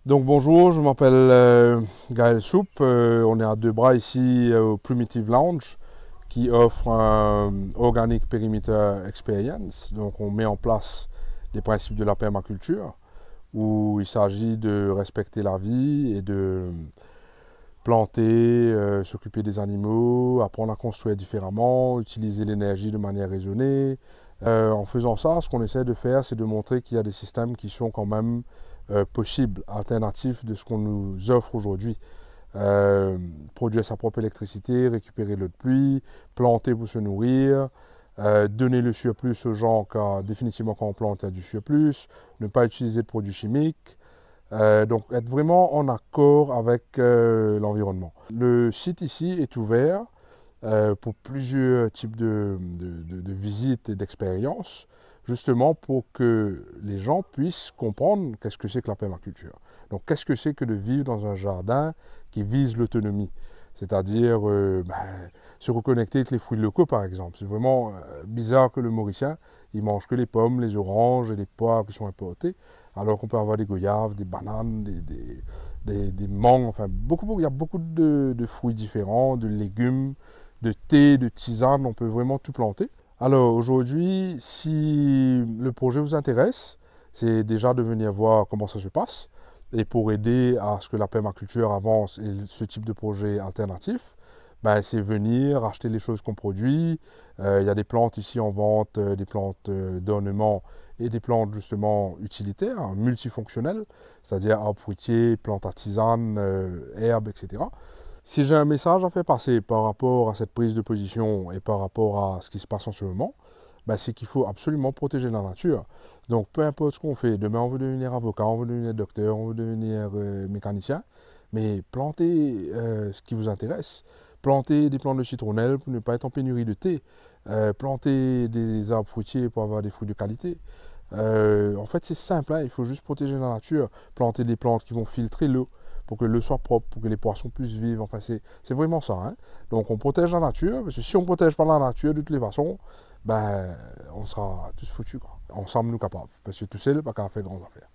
Donc bonjour, je m'appelle Gaël Soupe. On est à Deux Bras ici au Primitive Lounge qui offre un Organic Perimeter Experience. Donc on met en place les principes de la permaculture où il s'agit de respecter la vie et de planter, s'occuper des animaux, apprendre à construire différemment, utiliser l'énergie de manière raisonnée. En faisant ça, ce qu'on essaie de faire, c'est de montrer qu'il y a des systèmes qui sont quand même possibles, alternatifs de ce qu'on nous offre aujourd'hui. Produire sa propre électricité, récupérer l'eau de pluie, planter pour se nourrir, donner le surplus aux gens car définitivement quand on plante, il y a du surplus, ne pas utiliser de produits chimiques. Donc être vraiment en accord avec l'environnement. Le site ici est ouvert pour plusieurs types de visites et d'expériences, justement pour que les gens puissent comprendre qu'est-ce que c'est que la permaculture. Donc qu'est-ce que c'est que de vivre dans un jardin qui vise l'autonomie, c'est-à-dire se reconnecter avec les fruits locaux par exemple. C'est vraiment bizarre que le Mauricien, il mange que les pommes, les oranges et les poires qui sont importés, alors qu'on peut avoir des goyaves, des bananes, des mangues, enfin il y a beaucoup de fruits différents, de légumes, de thé, de tisane, on peut vraiment tout planter. Alors aujourd'hui, si le projet vous intéresse, c'est déjà de venir voir comment ça se passe. Et pour aider à ce que la permaculture avance et ce type de projet alternatif, ben, c'est venir acheter les choses qu'on produit. Il y a des plantes ici en vente, des plantes d'ornement et des plantes justement utilitaires, hein, multifonctionnelles, c'est-à-dire arbres fruitiers, plantes à tisane, herbes, etc. Si j'ai un message à faire passer par rapport à cette prise de position et par rapport à ce qui se passe en ce moment, ben, c'est qu'il faut absolument protéger la nature. Donc peu importe ce qu'on fait, demain on veut devenir avocat, on veut devenir docteur, on veut devenir mécanicien, mais plantez ce qui vous intéresse. Plantez des plantes de citronnelle pour ne pas être en pénurie de thé. Plantez des arbres fruitiers pour avoir des fruits de qualité. En fait c'est simple, hein, il faut juste protéger la nature. Planter des plantes qui vont filtrer l'eau pour que l'eau soit propre, pour que les poissons puissent vivre. Enfin, c'est vraiment ça. Hein. Donc, on protège la nature, parce que si on ne protège pas la nature, de toutes les façons, ben, on sera tous foutus. Quoi. Ensemble, nous capables. Parce que tout seul, pas qu'à faire grandes affaires.